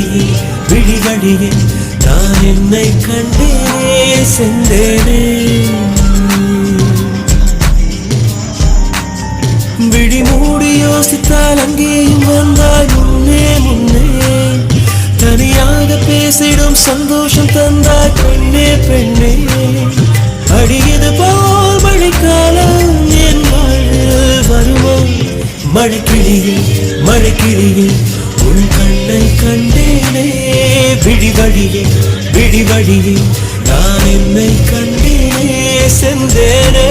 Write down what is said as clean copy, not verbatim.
வழியே விழி வழியே நான் என்னை கண்டேனே சென்றேனே விழி மூடி யோசித்தால் அங்கேயும் வந்தாய் முன்னே முன்னே தனியாக பேசிடும் சந்தோஷம் தந்தாய் பெண்ணே பெண்ணே அடியது போல் மழைக்காலம் என் வாழ்வில் வருமோ மழைக்கிளியே மழைக்கிளியே உன் கண்ணை கண்டேனே விழி வழியே நான் என்னை கண்டேனே சென்றேனே